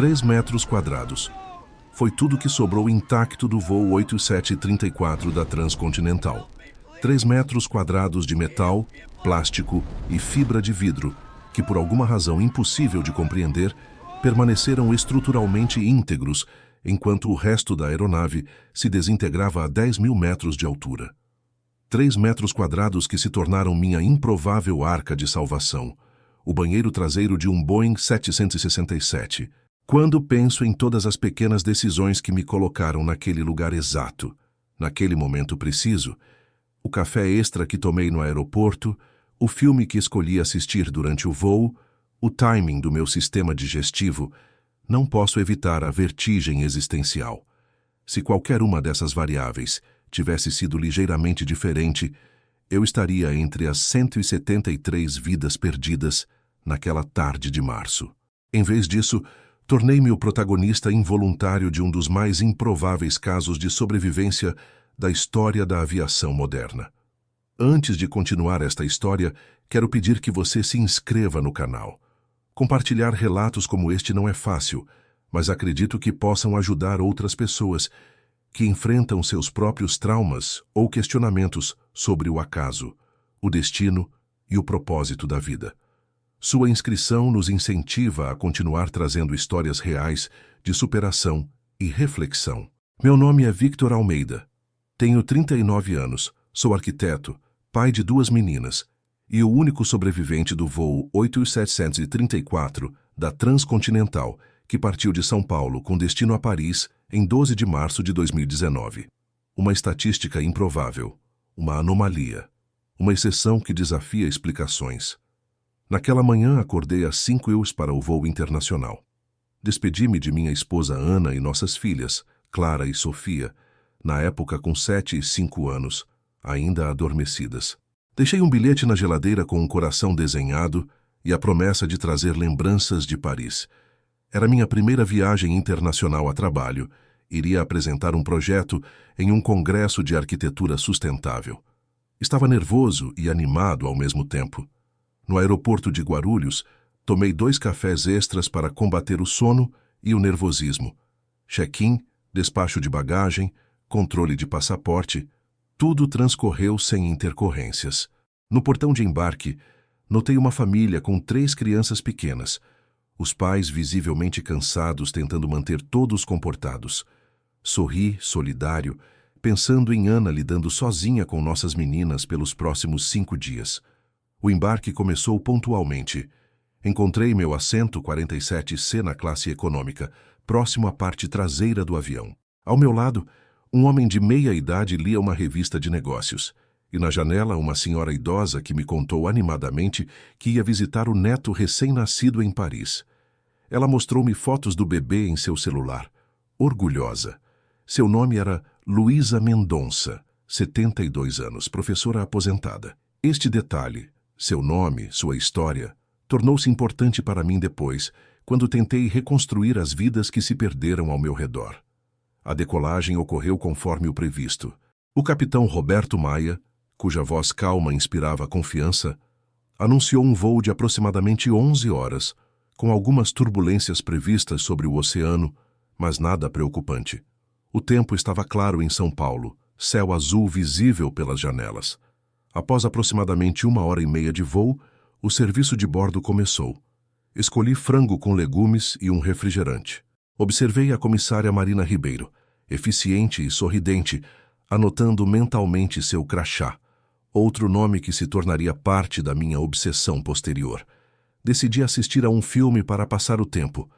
3 metros quadrados. Foi tudo que sobrou intacto do voo 8734 da Transcontinental. 3 metros quadrados de metal, plástico e fibra de vidro, que por alguma razão impossível de compreender, permaneceram estruturalmente íntegros, enquanto o resto da aeronave se desintegrava a 10.000 metros de altura. 3 metros quadrados que se tornaram minha improvável arca de salvação, o banheiro traseiro de um Boeing 767. Quando penso em todas as pequenas decisões que me colocaram naquele lugar exato, naquele momento preciso, o café extra que tomei no aeroporto, o filme que escolhi assistir durante o voo, o timing do meu sistema digestivo, não posso evitar a vertigem existencial. Se qualquer uma dessas variáveis tivesse sido ligeiramente diferente, eu estaria entre as 173 vidas perdidas naquela tarde de março. Em vez disso, tornei-me o protagonista involuntário de um dos mais improváveis casos de sobrevivência da história da aviação moderna. Antes de continuar esta história, quero pedir que você se inscreva no canal. Compartilhar relatos como este não é fácil, mas acredito que possam ajudar outras pessoas que enfrentam seus próprios traumas ou questionamentos sobre o acaso, o destino e o propósito da vida. Sua inscrição nos incentiva a continuar trazendo histórias reais de superação e reflexão. Meu nome é Victor Almeida. Tenho 39 anos, sou arquiteto, pai de 2 meninas e o único sobrevivente do voo 8734 da Transcontinental, que partiu de São Paulo com destino a Paris em 12 de março de 2019. Uma estatística improvável, uma anomalia, uma exceção que desafia explicações. Naquela manhã acordei às 5 horas para o voo internacional. Despedi-me de minha esposa Ana e nossas filhas, Clara e Sofia, na época com 7 e 5 anos, ainda adormecidas. Deixei um bilhete na geladeira com um coração desenhado e a promessa de trazer lembranças de Paris. Era minha primeira viagem internacional a trabalho. Iria apresentar um projeto em um congresso de arquitetura sustentável. Estava nervoso e animado ao mesmo tempo. No aeroporto de Guarulhos, tomei 2 cafés extras para combater o sono e o nervosismo. Check-in, despacho de bagagem, controle de passaporte, tudo transcorreu sem intercorrências. No portão de embarque, notei uma família com 3 crianças pequenas, os pais visivelmente cansados tentando manter todos comportados. Sorri, solidário, pensando em Ana lidando sozinha com nossas meninas pelos próximos 5 dias. O embarque começou pontualmente. Encontrei meu assento 47C na classe econômica, próximo à parte traseira do avião. Ao meu lado, um homem de meia idade lia uma revista de negócios, e na janela uma senhora idosa que me contou animadamente que ia visitar o neto recém-nascido em Paris. Ela mostrou-me fotos do bebê em seu celular, orgulhosa. Seu nome era Luísa Mendonça, 72 anos, professora aposentada. Este detalhe, seu nome, sua história, tornou-se importante para mim depois, quando tentei reconstruir as vidas que se perderam ao meu redor. A decolagem ocorreu conforme o previsto. O capitão Roberto Maia, cuja voz calma inspirava confiança, anunciou um voo de aproximadamente 11 horas, com algumas turbulências previstas sobre o oceano, mas nada preocupante. O tempo estava claro em São Paulo, céu azul visível pelas janelas. Após aproximadamente 1h30 de voo, o serviço de bordo começou. Escolhi frango com legumes e um refrigerante. Observei a comissária Marina Ribeiro, eficiente e sorridente, anotando mentalmente seu crachá, outro nome que se tornaria parte da minha obsessão posterior. Decidi assistir a um filme para passar o tempo,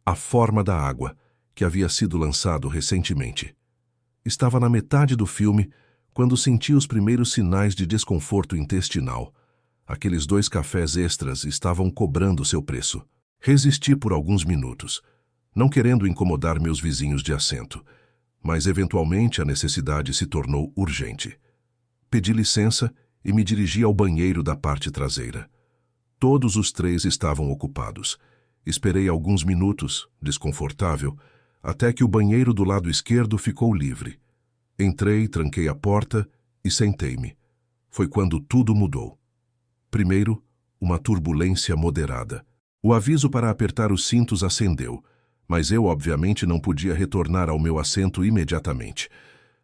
A Forma da Água, que havia sido lançado recentemente. Estava na metade do filme quando senti os primeiros sinais de desconforto intestinal. Aqueles 2 cafés extras estavam cobrando seu preço. Resisti por alguns minutos, não querendo incomodar meus vizinhos de assento, mas eventualmente a necessidade se tornou urgente. Pedi licença e me dirigi ao banheiro da parte traseira. Todos os 3 estavam ocupados. Esperei alguns minutos, desconfortável, até que o banheiro do lado esquerdo ficou livre. Entrei, tranquei a porta e sentei-me. Foi quando tudo mudou. Primeiro, uma turbulência moderada. O aviso para apertar os cintos acendeu, mas eu obviamente não podia retornar ao meu assento imediatamente.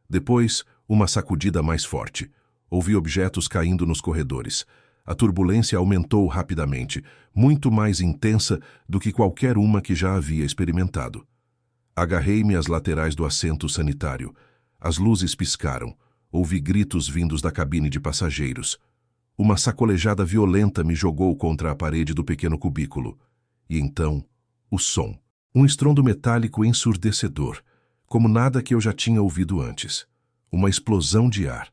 Depois, uma sacudida mais forte. Ouvi objetos caindo nos corredores. A turbulência aumentou rapidamente, muito mais intensa do que qualquer uma que já havia experimentado. Agarrei-me às laterais do assento sanitário. As luzes piscaram. Ouvi gritos vindos da cabine de passageiros. Uma sacolejada violenta me jogou contra a parede do pequeno cubículo. E então, o som. Um estrondo metálico ensurdecedor, como nada que eu já tinha ouvido antes. Uma explosão de ar.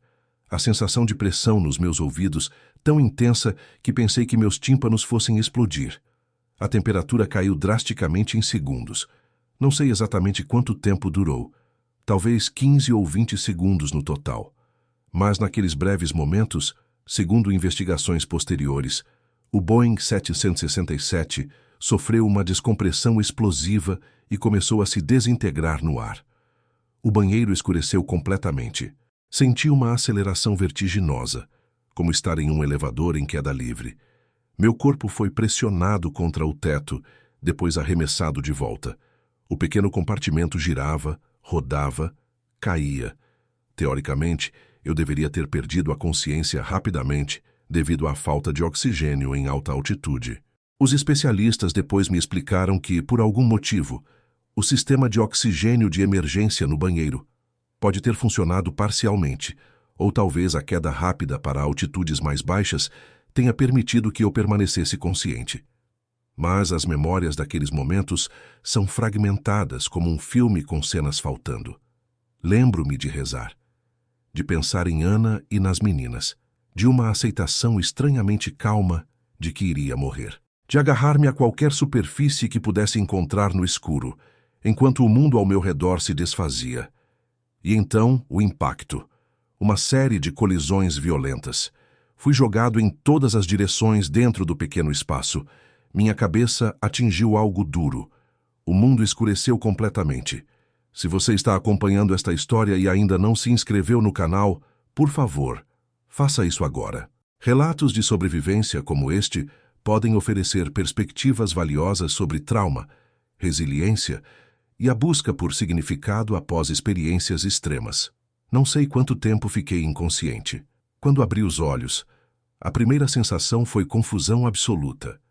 A sensação de pressão nos meus ouvidos, tão intensa que pensei que meus tímpanos fossem explodir. A temperatura caiu drasticamente em segundos. Não sei exatamente quanto tempo durou. Talvez 15 ou 20 segundos no total. Mas naqueles breves momentos, segundo investigações posteriores, o Boeing 767 sofreu uma descompressão explosiva e começou a se desintegrar no ar. O banheiro escureceu completamente. Senti uma aceleração vertiginosa, como estar em um elevador em queda livre. Meu corpo foi pressionado contra o teto, depois arremessado de volta. O pequeno compartimento girava, rodava, caía. Teoricamente, eu deveria ter perdido a consciência rapidamente devido à falta de oxigênio em alta altitude. Os especialistas depois me explicaram que, por algum motivo, o sistema de oxigênio de emergência no banheiro pode ter funcionado parcialmente, ou talvez a queda rápida para altitudes mais baixas tenha permitido que eu permanecesse consciente. Mas as memórias daqueles momentos são fragmentadas como um filme com cenas faltando. Lembro-me de rezar, de pensar em Ana e nas meninas, de uma aceitação estranhamente calma de que iria morrer, de agarrar-me a qualquer superfície que pudesse encontrar no escuro, enquanto o mundo ao meu redor se desfazia. E então, o impacto. Uma série de colisões violentas. Fui jogado em todas as direções dentro do pequeno espaço. Minha cabeça atingiu algo duro. O mundo escureceu completamente. Se você está acompanhando esta história e ainda não se inscreveu no canal, por favor, faça isso agora. Relatos de sobrevivência como este podem oferecer perspectivas valiosas sobre trauma, resiliência e a busca por significado após experiências extremas. Não sei quanto tempo fiquei inconsciente. Quando abri os olhos, a primeira sensação foi confusão absoluta.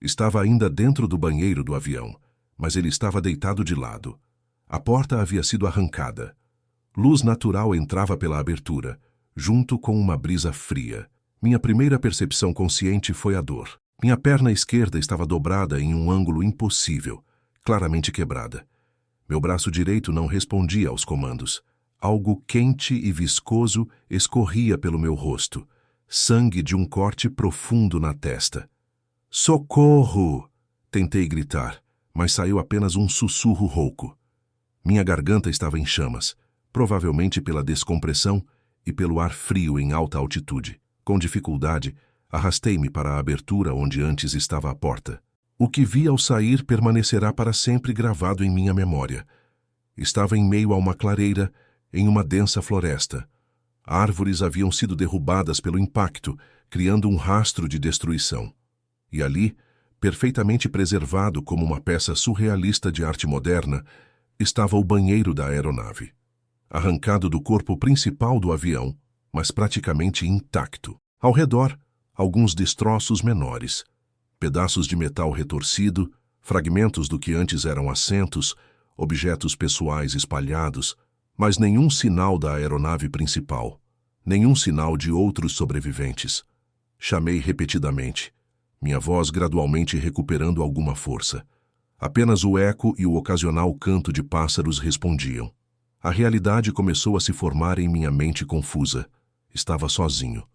Estava ainda dentro do banheiro do avião, mas ele estava deitado de lado. A porta havia sido arrancada. Luz natural entrava pela abertura, junto com uma brisa fria. Minha primeira percepção consciente foi a dor. Minha perna esquerda estava dobrada em um ângulo impossível, claramente quebrada. Meu braço direito não respondia aos comandos. Algo quente e viscoso escorria pelo meu rosto. Sangue de um corte profundo na testa. Socorro! Tentei gritar, mas saiu apenas um sussurro rouco. Minha garganta estava em chamas, provavelmente pela descompressão e pelo ar frio em alta altitude. Com dificuldade, arrastei-me para a abertura onde antes estava a porta. O que vi ao sair permanecerá para sempre gravado em minha memória. Estava em meio a uma clareira, em uma densa floresta. Árvores haviam sido derrubadas pelo impacto, criando um rastro de destruição. E ali, perfeitamente preservado como uma peça surrealista de arte moderna, estava o banheiro da aeronave. Arrancado do corpo principal do avião, mas praticamente intacto. Ao redor, alguns destroços menores. Pedaços de metal retorcido, fragmentos do que antes eram assentos, objetos pessoais espalhados, mas nenhum sinal da aeronave principal, nenhum sinal de outros sobreviventes. Chamei repetidamente, minha voz gradualmente recuperando alguma força. Apenas o eco e o ocasional canto de pássaros respondiam. A realidade começou a se formar em minha mente confusa. Estava sozinho.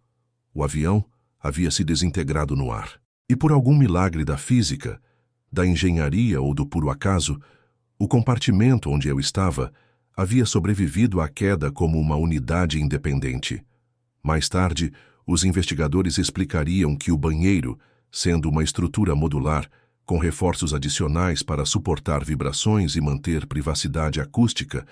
O avião havia se desintegrado no ar. E por algum milagre da física, da engenharia ou do puro acaso, o compartimento onde eu estava havia sobrevivido à queda como uma unidade independente. Mais tarde, os investigadores explicariam que o banheiro, sendo uma estrutura modular, com reforços adicionais para suportar vibrações e manter privacidade acústica,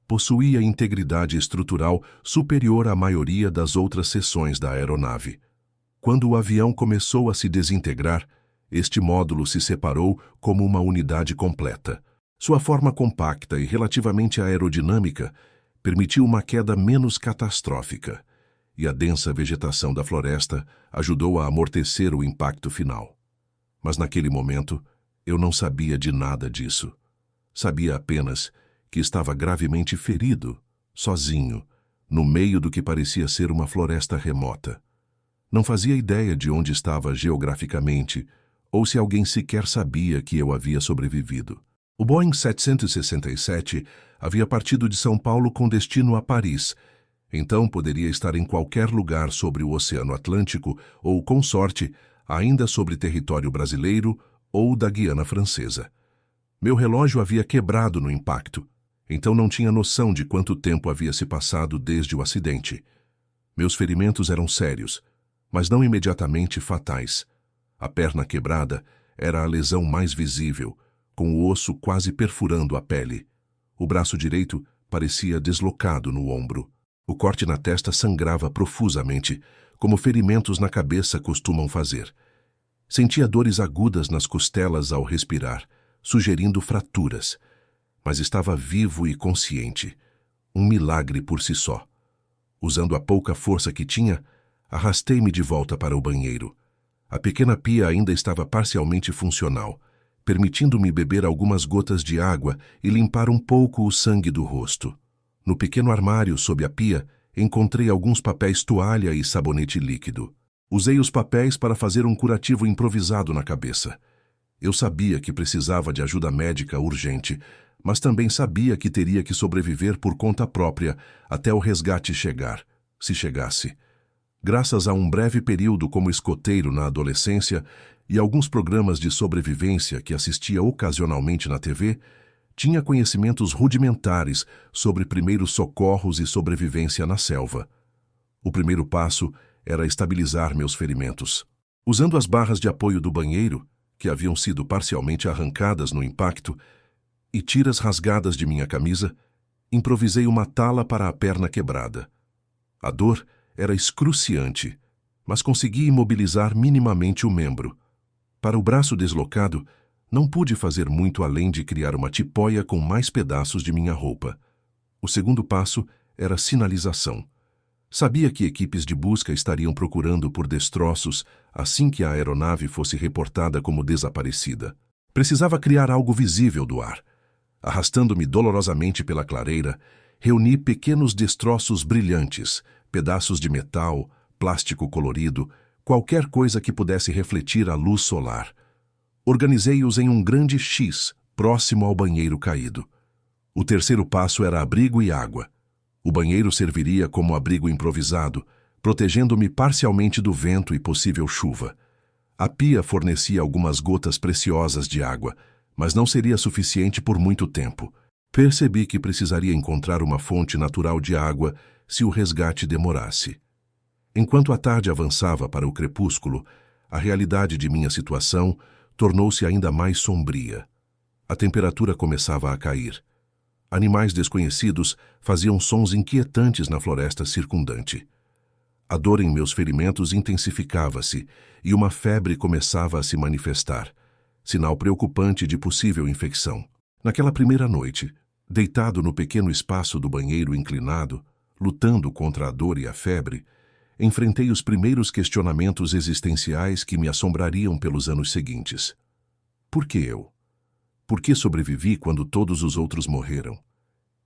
possuía integridade estrutural superior à maioria das outras seções da aeronave. Quando o avião começou a se desintegrar, este módulo se separou como uma unidade completa. Sua forma compacta e relativamente aerodinâmica permitiu uma queda menos catastrófica, e a densa vegetação da floresta ajudou a amortecer o impacto final. Mas naquele momento, eu não sabia de nada disso. Sabia apenas que estava gravemente ferido, sozinho, no meio do que parecia ser uma floresta remota. Não fazia ideia de onde estava geograficamente, ou se alguém sequer sabia que eu havia sobrevivido. O Boeing 767 havia partido de São Paulo com destino a Paris, então poderia estar em qualquer lugar sobre o Oceano Atlântico ou, com sorte, ainda sobre território brasileiro ou da Guiana Francesa. Meu relógio havia quebrado no impacto, então não tinha noção de quanto tempo havia se passado desde o acidente. Meus ferimentos eram sérios, mas não imediatamente fatais. A perna quebrada era a lesão mais visível, com o osso quase perfurando a pele. O braço direito parecia deslocado no ombro. O corte na testa sangrava profusamente, como ferimentos na cabeça costumam fazer. Sentia dores agudas nas costelas ao respirar, sugerindo fraturas. Mas estava vivo e consciente. Um milagre por si só. Usando a pouca força que tinha, arrastei-me de volta para o banheiro. A pequena pia ainda estava parcialmente funcional, permitindo-me beber algumas gotas de água e limpar um pouco o sangue do rosto. No pequeno armário sob a pia, encontrei alguns papéis toalha e sabonete líquido. Usei os papéis para fazer um curativo improvisado na cabeça. Eu sabia que precisava de ajuda médica urgente, mas também sabia que teria que sobreviver por conta própria até o resgate chegar, se chegasse. Graças a um breve período como escoteiro na adolescência e alguns programas de sobrevivência que assistia ocasionalmente na TV, tinha conhecimentos rudimentares sobre primeiros socorros e sobrevivência na selva. O primeiro passo era estabilizar meus ferimentos. Usando as barras de apoio do banheiro, que haviam sido parcialmente arrancadas no impacto, e tiras rasgadas de minha camisa, improvisei uma tala para a perna quebrada. A dor era excruciante, mas consegui imobilizar minimamente o membro. Para o braço deslocado, não pude fazer muito além de criar uma tipóia com mais pedaços de minha roupa. O segundo passo era sinalização. Sabia que equipes de busca estariam procurando por destroços assim que a aeronave fosse reportada como desaparecida. Precisava criar algo visível do ar. Arrastando-me dolorosamente pela clareira, reuni pequenos destroços brilhantes, pedaços de metal, plástico colorido, qualquer coisa que pudesse refletir a luz solar. Organizei-os em um grande X, próximo ao banheiro caído. O terceiro passo era abrigo e água. O banheiro serviria como abrigo improvisado, protegendo-me parcialmente do vento e possível chuva. A pia fornecia algumas gotas preciosas de água, mas não seria suficiente por muito tempo. Percebi que precisaria encontrar uma fonte natural de água se o resgate demorasse. Enquanto a tarde avançava para o crepúsculo, a realidade de minha situação tornou-se ainda mais sombria. A temperatura começava a cair. Animais desconhecidos faziam sons inquietantes na floresta circundante. A dor em meus ferimentos intensificava-se e uma febre começava a se manifestar, sinal preocupante de possível infecção. Naquela primeira noite, deitado no pequeno espaço do banheiro inclinado, lutando contra a dor e a febre, enfrentei os primeiros questionamentos existenciais que me assombrariam pelos anos seguintes. Por que eu? Por que sobrevivi quando todos os outros morreram?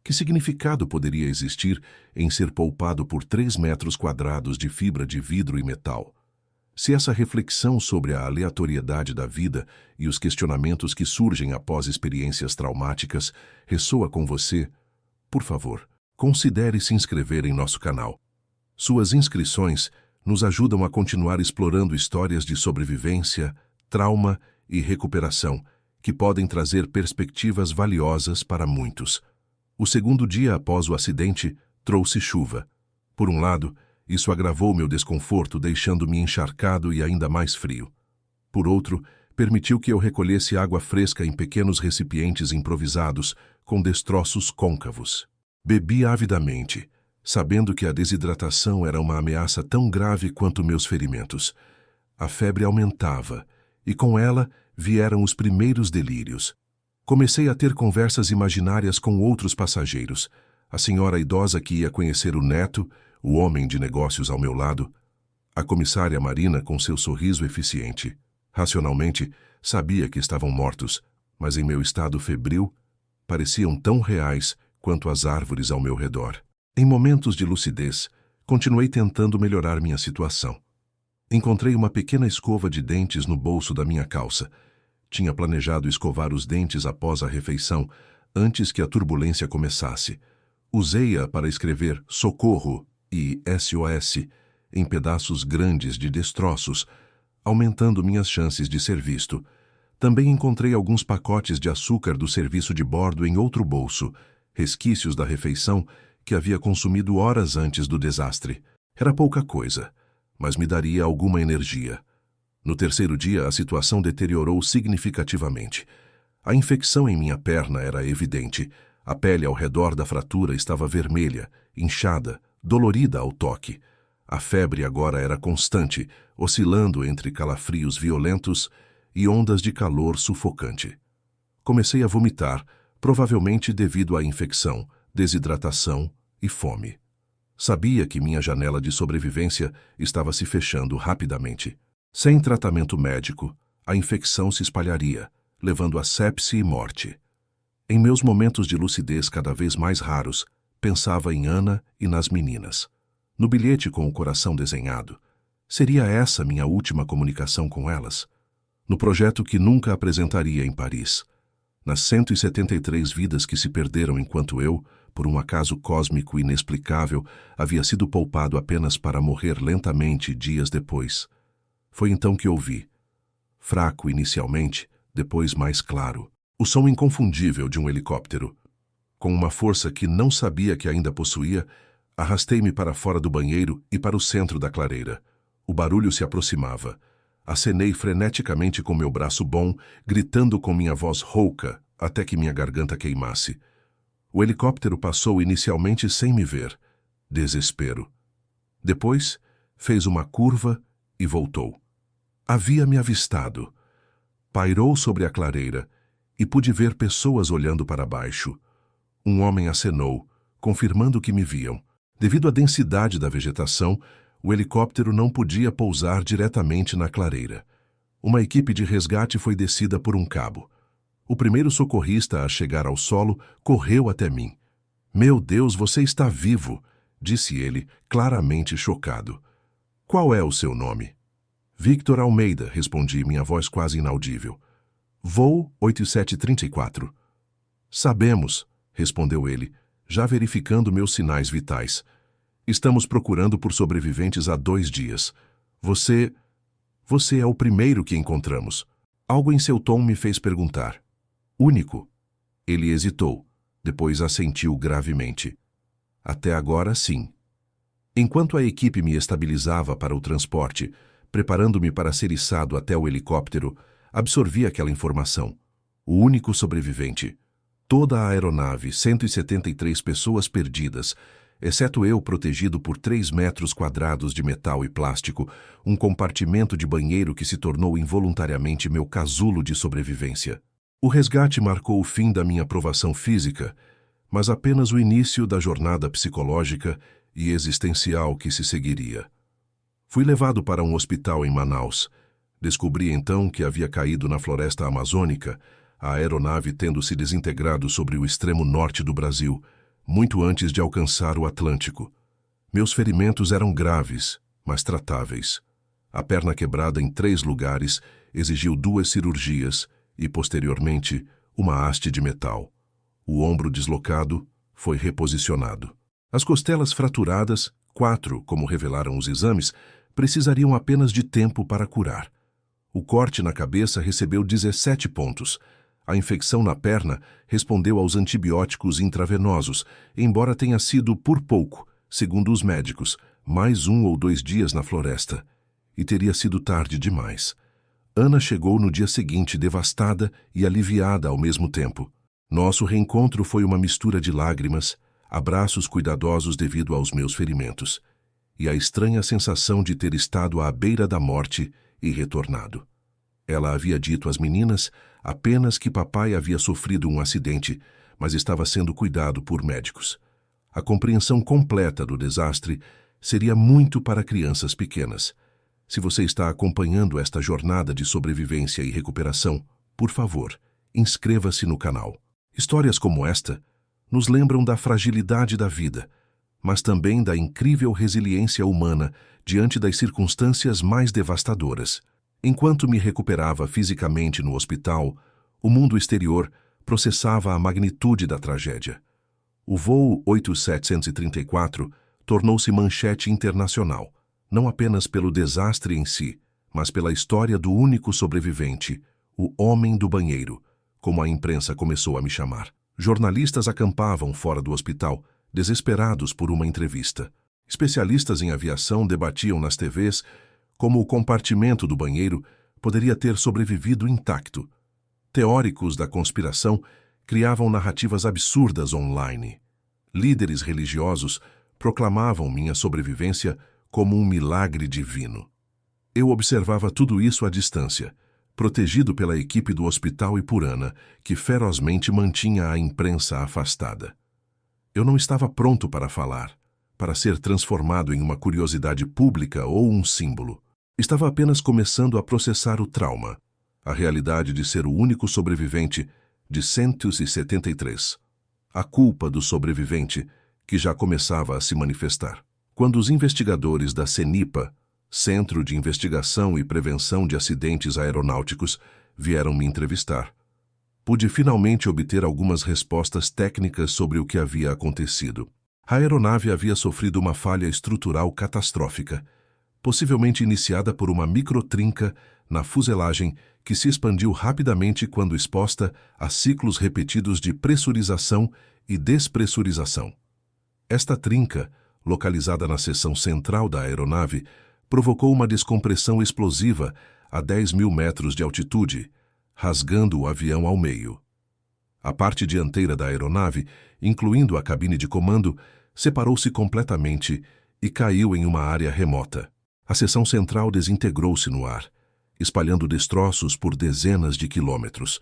Que significado poderia existir em ser poupado por 3 metros quadrados de fibra de vidro e metal? Se essa reflexão sobre a aleatoriedade da vida e os questionamentos que surgem após experiências traumáticas ressoa com você, por favor, considere se inscrever em nosso canal. Suas inscrições nos ajudam a continuar explorando histórias de sobrevivência, trauma e recuperação que podem trazer perspectivas valiosas para muitos. O segundo dia após o acidente trouxe chuva. Por um lado, isso agravou meu desconforto, deixando-me encharcado e ainda mais frio. Por outro, permitiu que eu recolhesse água fresca em pequenos recipientes improvisados, com destroços côncavos. Bebi avidamente, sabendo que a desidratação era uma ameaça tão grave quanto meus ferimentos. A febre aumentava, e com ela vieram os primeiros delírios. Comecei a ter conversas imaginárias com outros passageiros. A senhora idosa que ia conhecer o neto, o homem de negócios ao meu lado, a comissária Marina com seu sorriso eficiente. Racionalmente, sabia que estavam mortos, mas em meu estado febril, pareciam tão reais quanto as árvores ao meu redor. Em momentos de lucidez, continuei tentando melhorar minha situação. Encontrei uma pequena escova de dentes no bolso da minha calça. Tinha planejado escovar os dentes após a refeição, antes que a turbulência começasse. Usei-a para escrever socorro e SOS em pedaços grandes de destroços, aumentando minhas chances de ser visto. Também encontrei alguns pacotes de açúcar do serviço de bordo em outro bolso, resquícios da refeição que havia consumido horas antes do desastre. Era pouca coisa, mas me daria alguma energia. No terceiro dia, a situação deteriorou significativamente. A infecção em minha perna era evidente. A pele ao redor da fratura estava vermelha, inchada, dolorida ao toque. A febre agora era constante, oscilando entre calafrios violentos e ondas de calor sufocante. Comecei a vomitar, provavelmente devido à infecção, desidratação e fome. Sabia que minha janela de sobrevivência estava se fechando rapidamente. Sem tratamento médico, a infecção se espalharia, levando a sepse e morte. Em meus momentos de lucidez cada vez mais raros, pensava em Ana e nas meninas. No bilhete com o coração desenhado, seria essa minha última comunicação com elas? No projeto que nunca apresentaria em Paris. Nas 173 vidas que se perderam enquanto eu, por um acaso cósmico inexplicável, havia sido poupado apenas para morrer lentamente dias depois. Foi então que ouvi, fraco inicialmente, depois mais claro, o som inconfundível de um helicóptero. Com uma força que não sabia que ainda possuía, arrastei-me para fora do banheiro e para o centro da clareira. O barulho se aproximava. Acenei freneticamente com meu braço bom, gritando com minha voz rouca, até que minha garganta queimasse. O helicóptero passou inicialmente sem me ver. Desespero. Depois, fez uma curva e voltou. Havia me avistado. Pairou sobre a clareira e pude ver pessoas olhando para baixo. Um homem acenou, confirmando que me viam. Devido à densidade da vegetação, o helicóptero não podia pousar diretamente na clareira. Uma equipe de resgate foi descida por um cabo. O primeiro socorrista a chegar ao solo correu até mim. "Meu Deus, você está vivo!" disse ele, claramente chocado. "Qual é o seu nome?" "Victor Almeida", respondi, minha voz quase inaudível. "Voo 8734. "Sabemos", respondeu ele, já verificando meus sinais vitais. "Estamos procurando por sobreviventes há 2 dias. Você é o primeiro que encontramos." Algo em seu tom me fez perguntar. "Único?" Ele hesitou, depois assentiu gravemente. "Até agora, sim." Enquanto a equipe me estabilizava para o transporte, preparando-me para ser içado até o helicóptero, absorvi aquela informação. O único sobrevivente. Toda a aeronave, 173 pessoas perdidas, exceto eu protegido por 3 metros quadrados de metal e plástico, um compartimento de banheiro que se tornou involuntariamente meu casulo de sobrevivência. O resgate marcou o fim da minha provação física, mas apenas o início da jornada psicológica e existencial que se seguiria. Fui levado para um hospital em Manaus. Descobri então que havia caído na floresta amazônica, a aeronave tendo se desintegrado sobre o extremo norte do Brasil, muito antes de alcançar o Atlântico. Meus ferimentos eram graves, mas tratáveis. A perna quebrada em 3 lugares exigiu 2 cirurgias e, posteriormente, uma haste de metal. O ombro deslocado foi reposicionado. As costelas fraturadas, 4, como revelaram os exames, precisariam apenas de tempo para curar. O corte na cabeça recebeu 17 pontos. A infecção na perna respondeu aos antibióticos intravenosos, embora tenha sido por pouco, segundo os médicos, mais 1 ou 2 dias na floresta. E teria sido tarde demais. Ana chegou no dia seguinte devastada e aliviada ao mesmo tempo. Nosso reencontro foi uma mistura de lágrimas, abraços cuidadosos devido aos meus ferimentos, e a estranha sensação de ter estado à beira da morte e retornado. Ela havia dito às meninas apenas que papai havia sofrido um acidente, mas estava sendo cuidado por médicos. A compreensão completa do desastre seria muito para crianças pequenas. Se você está acompanhando esta jornada de sobrevivência e recuperação, por favor, inscreva-se no canal. Histórias como esta nos lembram da fragilidade da vida, mas também da incrível resiliência humana diante das circunstâncias mais devastadoras. Enquanto me recuperava fisicamente no hospital, o mundo exterior processava a magnitude da tragédia. O voo 8734 tornou-se manchete internacional, não apenas pelo desastre em si, mas pela história do único sobrevivente, o Homem do Banheiro, como a imprensa começou a me chamar. Jornalistas acampavam fora do hospital, desesperados por uma entrevista. Especialistas em aviação debatiam nas TVs como o compartimento do banheiro poderia ter sobrevivido intacto. Teóricos da conspiração criavam narrativas absurdas online. Líderes religiosos proclamavam minha sobrevivência como um milagre divino. Eu observava tudo isso à distância, protegido pela equipe do Hospital Ipurana, que ferozmente mantinha a imprensa afastada. Eu não estava pronto para falar, para ser transformado em uma curiosidade pública ou um símbolo. Estava apenas começando a processar o trauma, a realidade de ser o único sobrevivente de 173. A culpa do sobrevivente, que já começava a se manifestar. Quando os investigadores da CENIPA, Centro de Investigação e Prevenção de Acidentes Aeronáuticos, vieram me entrevistar, pude finalmente obter algumas respostas técnicas sobre o que havia acontecido. A aeronave havia sofrido uma falha estrutural catastrófica, possivelmente iniciada por uma microtrinca na fuselagem que se expandiu rapidamente quando exposta a ciclos repetidos de pressurização e despressurização. Esta trinca, localizada na seção central da aeronave, provocou uma descompressão explosiva a 10.000 metros de altitude, rasgando o avião ao meio. A parte dianteira da aeronave, incluindo a cabine de comando, separou-se completamente e caiu em uma área remota. A seção central desintegrou-se no ar, espalhando destroços por dezenas de quilômetros.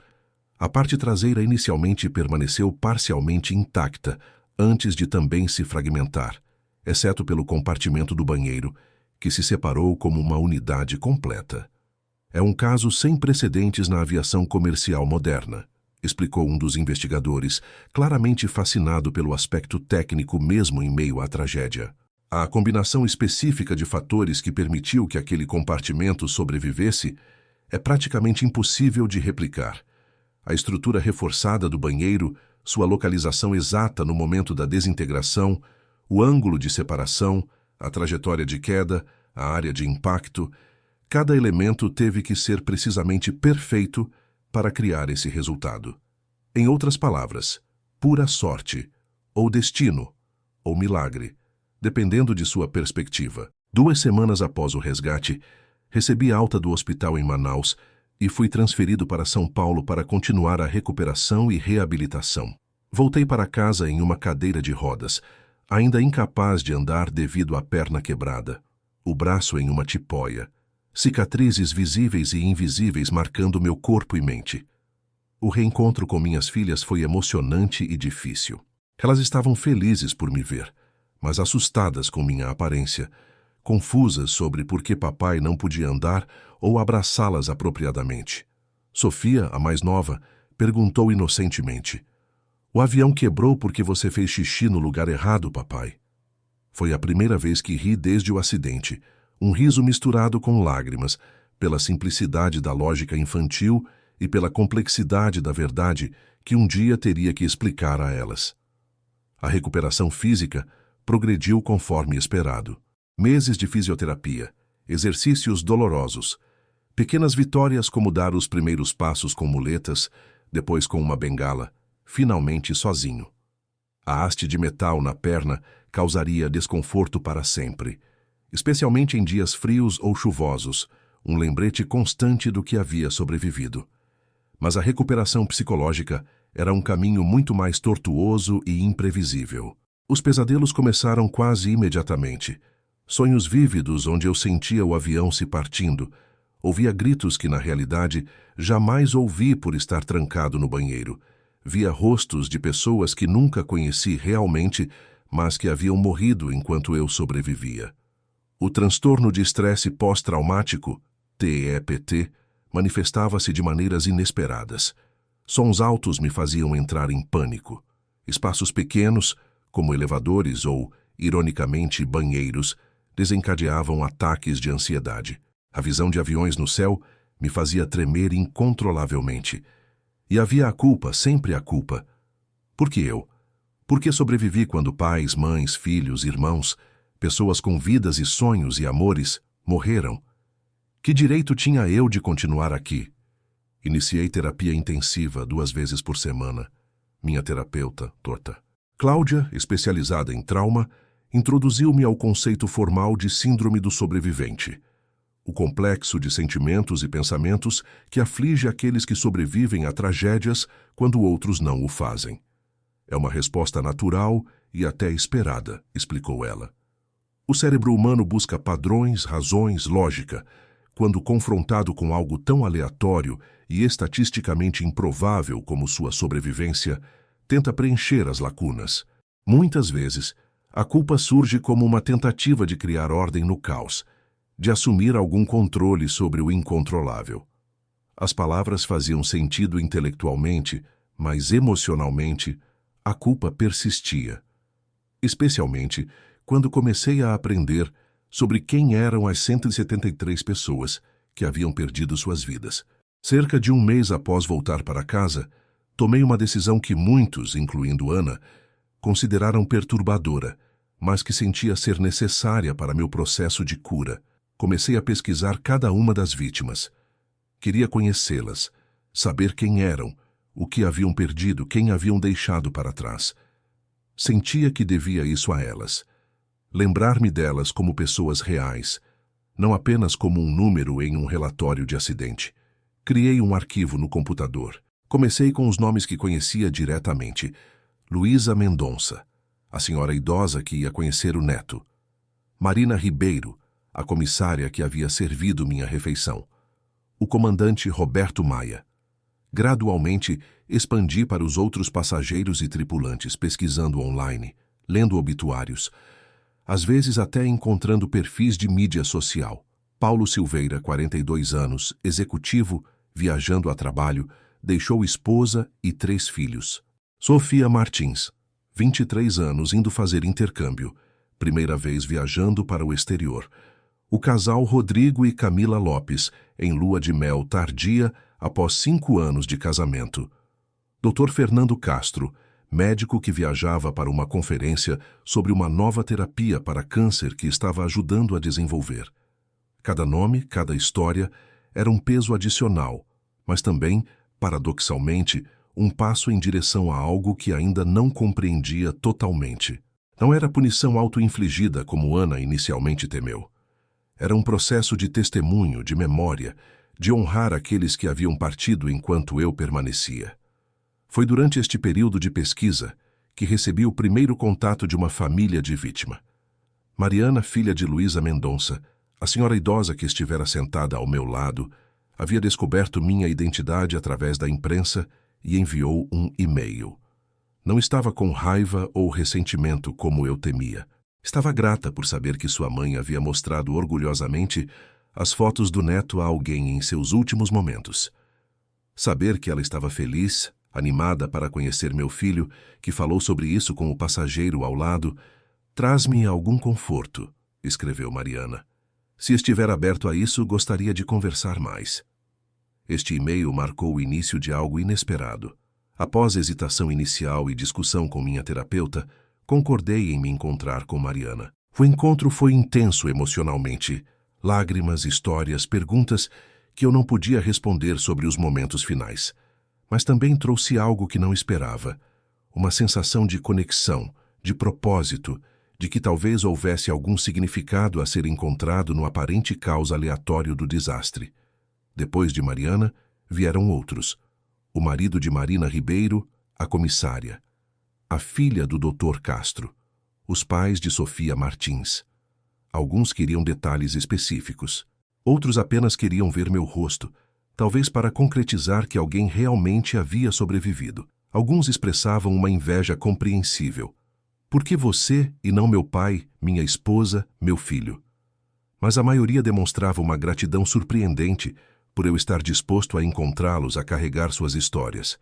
A parte traseira inicialmente permaneceu parcialmente intacta, antes de também se fragmentar, exceto pelo compartimento do banheiro, que se separou como uma unidade completa. É um caso sem precedentes na aviação comercial moderna, explicou um dos investigadores, claramente fascinado pelo aspecto técnico mesmo em meio à tragédia. A combinação específica de fatores que permitiu que aquele compartimento sobrevivesse é praticamente impossível de replicar. A estrutura reforçada do banheiro, sua localização exata no momento da desintegração, o ângulo de separação, a trajetória de queda, a área de impacto, cada elemento teve que ser precisamente perfeito para criar esse resultado. Em outras palavras, pura sorte, ou destino, ou milagre, dependendo de sua perspectiva. 2 semanas após o resgate, recebi alta do hospital em Manaus e fui transferido para São Paulo para continuar a recuperação e reabilitação. Voltei para casa em uma cadeira de rodas, ainda incapaz de andar devido à perna quebrada, o braço em uma tipóia, cicatrizes visíveis e invisíveis marcando meu corpo e mente. O reencontro com minhas filhas foi emocionante e difícil. Elas estavam felizes por me ver, mas assustadas com minha aparência, confusas sobre por que papai não podia andar ou abraçá-las apropriadamente. Sofia, a mais nova, perguntou inocentemente: "O avião quebrou porque você fez xixi no lugar errado, papai?" Foi a primeira vez que ri desde o acidente, um riso misturado com lágrimas, pela simplicidade da lógica infantil e pela complexidade da verdade que um dia teria que explicar a elas. A recuperação física progrediu conforme esperado. Meses de fisioterapia, exercícios dolorosos, pequenas vitórias como dar os primeiros passos com muletas, depois com uma bengala, finalmente sozinho. A haste de metal na perna causaria desconforto para sempre, especialmente em dias frios ou chuvosos, um lembrete constante do que havia sobrevivido. Mas a recuperação psicológica era um caminho muito mais tortuoso e imprevisível. Os pesadelos começaram quase imediatamente. Sonhos vívidos onde eu sentia o avião se partindo, Ouvia gritos que, na realidade, jamais ouvi por estar trancado no banheiro. Via rostos de pessoas que nunca conheci realmente, mas que haviam morrido enquanto eu sobrevivia. O transtorno de estresse pós-traumático, TEPT, manifestava-se de maneiras inesperadas. Sons altos me faziam entrar em pânico. Espaços pequenos, como elevadores ou, ironicamente, banheiros, desencadeavam ataques de ansiedade. A visão de aviões no céu me fazia tremer incontrolavelmente. E havia a culpa, sempre a culpa. Por que eu? Por que sobrevivi quando pais, mães, filhos, irmãos, pessoas com vidas e sonhos e amores, morreram? Que direito tinha eu de continuar aqui? Iniciei terapia intensiva 2 vezes por semana. Minha terapeuta, torta. Cláudia, especializada em trauma, introduziu-me ao conceito formal de síndrome do sobrevivente. O complexo de sentimentos e pensamentos que aflige aqueles que sobrevivem a tragédias quando outros não o fazem. É uma resposta natural e até esperada, explicou ela. O cérebro humano busca padrões, razões, lógica. Quando confrontado com algo tão aleatório e estatisticamente improvável como sua sobrevivência, tenta preencher as lacunas. Muitas vezes, a culpa surge como uma tentativa de criar ordem no caos, de assumir algum controle sobre o incontrolável. As palavras faziam sentido intelectualmente, mas emocionalmente, a culpa persistia. Especialmente quando comecei a aprender sobre quem eram as 173 pessoas que haviam perdido suas vidas. Cerca de 1 mês após voltar para casa, tomei uma decisão que muitos, incluindo Ana, consideraram perturbadora, mas que sentia ser necessária para meu processo de cura. Comecei a pesquisar cada uma das vítimas. Queria conhecê-las, saber quem eram, o que haviam perdido, quem haviam deixado para trás. Sentia que devia isso a elas. Lembrar-me delas como pessoas reais, não apenas como um número em um relatório de acidente. Criei um arquivo no computador. Comecei com os nomes que conhecia diretamente. Luísa Mendonça, a senhora idosa que ia conhecer o neto. Marina Ribeiro, a comissária que havia servido minha refeição. O comandante Roberto Maia. Gradualmente, expandi para os outros passageiros e tripulantes, pesquisando online, lendo obituários, às vezes até encontrando perfis de mídia social. Paulo Silveira, 42 anos, executivo, viajando a trabalho, deixou esposa e 3 filhos. Sofia Martins, 23 anos, indo fazer intercâmbio, primeira vez viajando para o exterior. O casal Rodrigo e Camila Lopes, em lua de mel tardia após 5 anos de casamento. Dr. Fernando Castro, médico que viajava para uma conferência sobre uma nova terapia para câncer que estava ajudando a desenvolver. Cada nome, cada história, era um peso adicional, mas também, paradoxalmente, um passo em direção a algo que ainda não compreendia totalmente. Não era punição auto-infligida como Ana inicialmente temeu. Era um processo de testemunho, de memória, de honrar aqueles que haviam partido enquanto eu permanecia. Foi durante este período de pesquisa que recebi o primeiro contato de uma família de vítima. Mariana, filha de Luísa Mendonça, a senhora idosa que estivera sentada ao meu lado, havia descoberto minha identidade através da imprensa e enviou um e-mail. Não estava com raiva ou ressentimento como eu temia. Estava grata por saber que sua mãe havia mostrado orgulhosamente as fotos do neto a alguém em seus últimos momentos. Saber que ela estava feliz, animada para conhecer meu filho, que falou sobre isso com o passageiro ao lado, traz-me algum conforto, escreveu Mariana. Se estiver aberto a isso, gostaria de conversar mais. Este e-mail marcou o início de algo inesperado. Após hesitação inicial e discussão com minha terapeuta, concordei em me encontrar com Mariana. O encontro foi intenso emocionalmente. Lágrimas, histórias, perguntas que eu não podia responder sobre os momentos finais. Mas também trouxe algo que não esperava. Uma sensação de conexão, de propósito, de que talvez houvesse algum significado a ser encontrado no aparente caos aleatório do desastre. Depois de Mariana, vieram outros. O marido de Marina Ribeiro, a comissária. A filha do Dr. Castro. Os pais de Sofia Martins. Alguns queriam detalhes específicos. Outros apenas queriam ver meu rosto, talvez para concretizar que alguém realmente havia sobrevivido. Alguns expressavam uma inveja compreensível. Por que você e não meu pai, minha esposa, meu filho? Mas a maioria demonstrava uma gratidão surpreendente por eu estar disposto a encontrá-los a carregar suas histórias.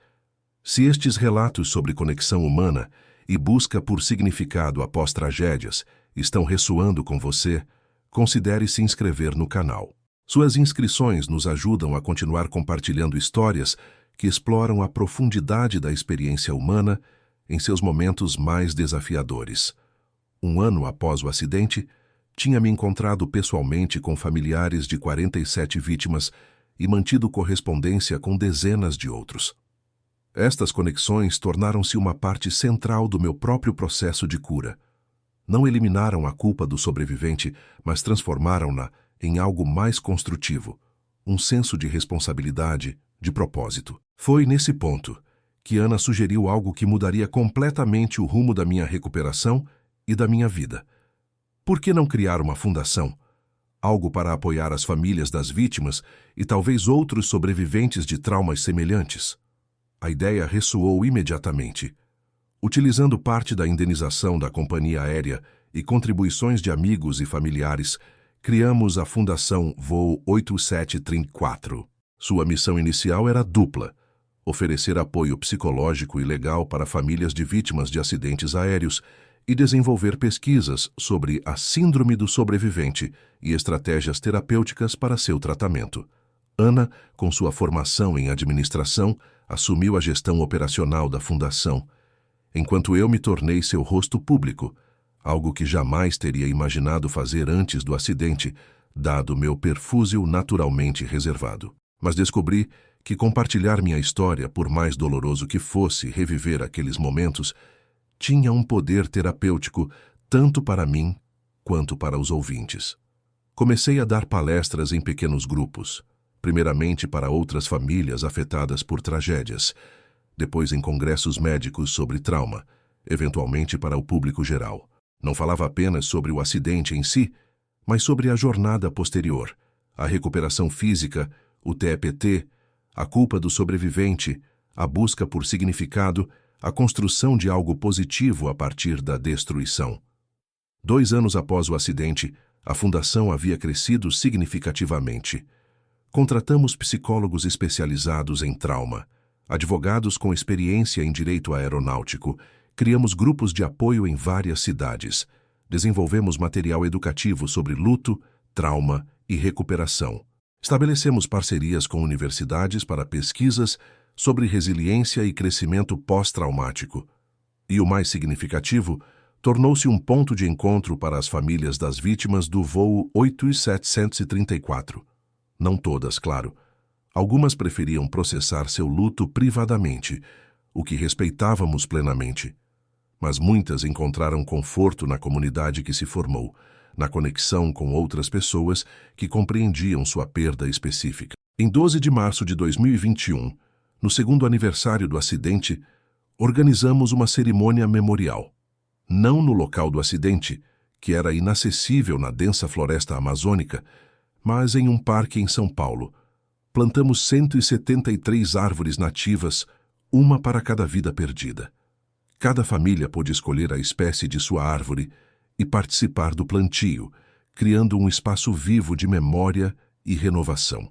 Se estes relatos sobre conexão humana e busca por significado após tragédias estão ressoando com você, considere se inscrever no canal. Suas inscrições nos ajudam a continuar compartilhando histórias que exploram a profundidade da experiência humana em seus momentos mais desafiadores. Um ano após o acidente, tinha me encontrado pessoalmente com familiares de 47 vítimas e mantido correspondência com dezenas de outros. Estas conexões tornaram-se uma parte central do meu próprio processo de cura. Não eliminaram a culpa do sobrevivente, mas transformaram-na em algo mais construtivo, um senso de responsabilidade, de propósito. Foi nesse ponto que Ana sugeriu algo que mudaria completamente o rumo da minha recuperação e da minha vida. Por que não criar uma fundação? Algo para apoiar as famílias das vítimas e talvez outros sobreviventes de traumas semelhantes. A ideia ressoou imediatamente. Utilizando parte da indenização da companhia aérea e contribuições de amigos e familiares, criamos a Fundação Voo 8734. Sua missão inicial era dupla: oferecer apoio psicológico e legal para famílias de vítimas de acidentes aéreos e desenvolver pesquisas sobre a síndrome do sobrevivente e estratégias terapêuticas para seu tratamento. Ana, com sua formação em administração, assumiu a gestão operacional da fundação, enquanto eu me tornei seu rosto público, algo que jamais teria imaginado fazer antes do acidente, dado meu perfúsio naturalmente reservado. Mas descobri que compartilhar minha história, por mais doloroso que fosse reviver aqueles momentos, tinha um poder terapêutico tanto para mim quanto para os ouvintes. Comecei a dar palestras em pequenos grupos, primeiramente para outras famílias afetadas por tragédias, depois em congressos médicos sobre trauma, eventualmente para o público geral. Não falava apenas sobre o acidente em si, mas sobre a jornada posterior, a recuperação física, o TEPT, a culpa do sobrevivente, a busca por significado, a construção de algo positivo a partir da destruição. 2 anos após o acidente, a fundação havia crescido significativamente. Contratamos psicólogos especializados em trauma, advogados com experiência em direito aeronáutico, criamos grupos de apoio em várias cidades, desenvolvemos material educativo sobre luto, trauma e recuperação. Estabelecemos parcerias com universidades para pesquisas sobre resiliência e crescimento pós-traumático. E o mais significativo, tornou-se um ponto de encontro para as famílias das vítimas do voo 8734. Não todas, claro. Algumas preferiam processar seu luto privadamente, o que respeitávamos plenamente. Mas muitas encontraram conforto na comunidade que se formou, na conexão com outras pessoas que compreendiam sua perda específica. Em 12 de março de 2021, no segundo aniversário do acidente, organizamos uma cerimônia memorial. Não no local do acidente, que era inacessível na densa floresta amazônica, mas em um parque em São Paulo. Plantamos 173 árvores nativas, uma para cada vida perdida. Cada família pôde escolher a espécie de sua árvore e participar do plantio, criando um espaço vivo de memória e renovação.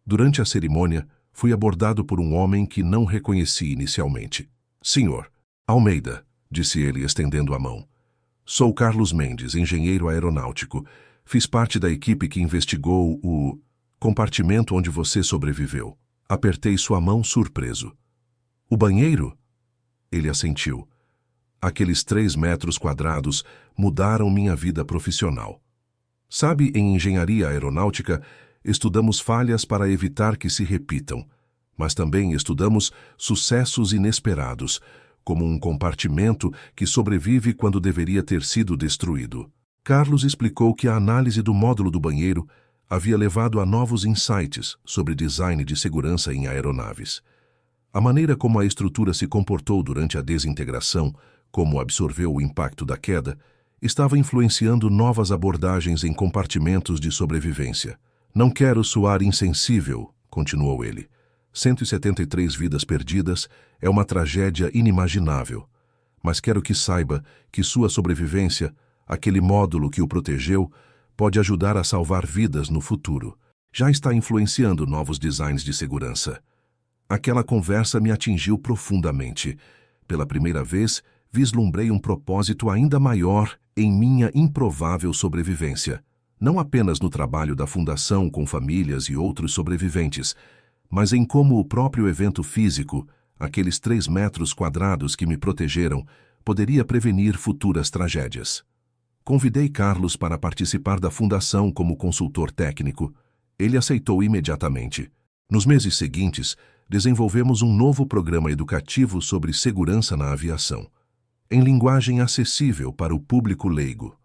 Durante a cerimônia, fui abordado por um homem que não reconheci inicialmente. "Senhor Almeida", disse ele estendendo a mão. "Sou Carlos Mendes, engenheiro aeronáutico. Fiz parte da equipe que investigou o compartimento onde você sobreviveu." Apertei sua mão surpreso. "O banheiro?" Ele assentiu. "Aqueles 3 metros quadrados mudaram minha vida profissional. Sabe, em engenharia aeronáutica, estudamos falhas para evitar que se repitam, mas também estudamos sucessos inesperados, como um compartimento que sobrevive quando deveria ter sido destruído." Carlos explicou que a análise do módulo do banheiro havia levado a novos insights sobre design de segurança em aeronaves. A maneira como a estrutura se comportou durante a desintegração, como absorveu o impacto da queda, estava influenciando novas abordagens em compartimentos de sobrevivência. Não quero soar insensível, continuou ele. 173 vidas perdidas é uma tragédia inimaginável. Mas quero que saiba que sua sobrevivência, aquele módulo que o protegeu, pode ajudar a salvar vidas no futuro. Já está influenciando novos designs de segurança. Aquela conversa me atingiu profundamente. Pela primeira vez, vislumbrei um propósito ainda maior em minha improvável sobrevivência. Não apenas no trabalho da Fundação com famílias e outros sobreviventes, mas em como o próprio evento físico, aqueles 3 metros quadrados que me protegeram, poderia prevenir futuras tragédias. Convidei Carlos para participar da Fundação como consultor técnico. Ele aceitou imediatamente. Nos meses seguintes, desenvolvemos um novo programa educativo sobre segurança na aviação, em linguagem acessível para o público leigo.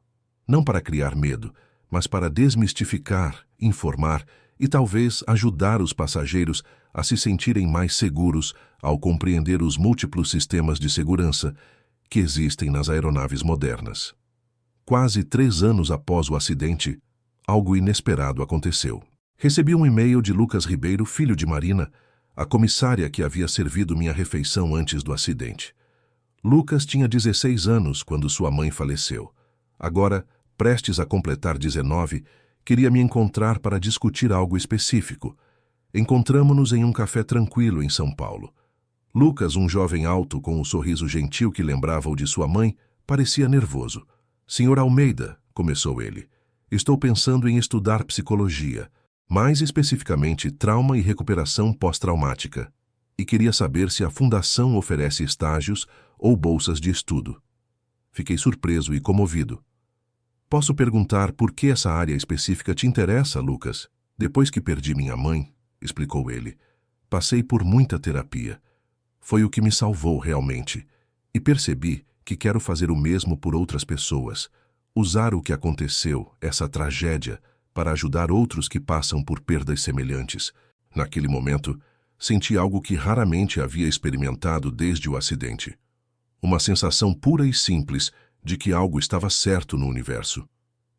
Não para criar medo, mas para desmistificar, informar e talvez ajudar os passageiros a se sentirem mais seguros ao compreender os múltiplos sistemas de segurança que existem nas aeronaves modernas. Quase 3 anos após o acidente, algo inesperado aconteceu. Recebi um e-mail de Lucas Ribeiro, filho de Marina, a comissária que havia servido minha refeição antes do acidente. Lucas tinha 16 anos quando sua mãe faleceu. Agora, prestes a completar 19, queria me encontrar para discutir algo específico. Encontramo-nos em um café tranquilo em São Paulo. Lucas, um jovem alto com um sorriso gentil que lembrava o de sua mãe, parecia nervoso. "Senhor Almeida", começou ele, "estou pensando em estudar psicologia, mais especificamente trauma e recuperação pós-traumática, e queria saber se a Fundação oferece estágios ou bolsas de estudo." Fiquei surpreso e comovido. "Posso perguntar por que essa área específica te interessa, Lucas?" "Depois que perdi minha mãe", explicou ele, "passei por muita terapia. Foi o que me salvou realmente. E percebi que quero fazer o mesmo por outras pessoas. Usar o que aconteceu, essa tragédia, para ajudar outros que passam por perdas semelhantes." Naquele momento, senti algo que raramente havia experimentado desde o acidente. Uma sensação pura e simples de que algo estava certo no universo.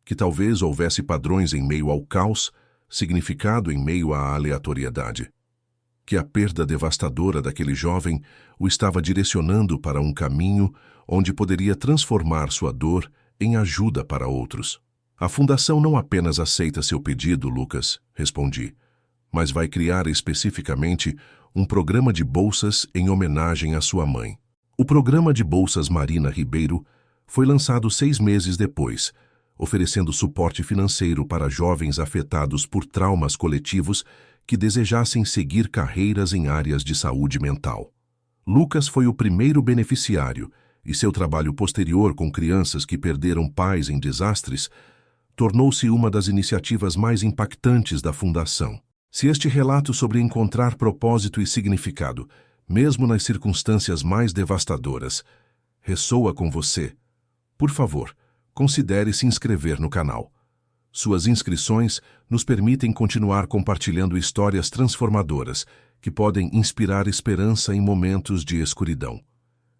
Que talvez houvesse padrões em meio ao caos, significado em meio à aleatoriedade. Que a perda devastadora daquele jovem o estava direcionando para um caminho onde poderia transformar sua dor em ajuda para outros. "A Fundação não apenas aceita seu pedido, Lucas", respondi, "mas vai criar especificamente um programa de bolsas em homenagem à sua mãe." O programa de bolsas Marina Ribeiro foi lançado 6 meses depois, oferecendo suporte financeiro para jovens afetados por traumas coletivos que desejassem seguir carreiras em áreas de saúde mental. Lucas foi o primeiro beneficiário, e seu trabalho posterior com crianças que perderam pais em desastres tornou-se uma das iniciativas mais impactantes da Fundação. Se este relato sobre encontrar propósito e significado, mesmo nas circunstâncias mais devastadoras, ressoa com você, por favor, considere se inscrever no canal. Suas inscrições nos permitem continuar compartilhando histórias transformadoras que podem inspirar esperança em momentos de escuridão.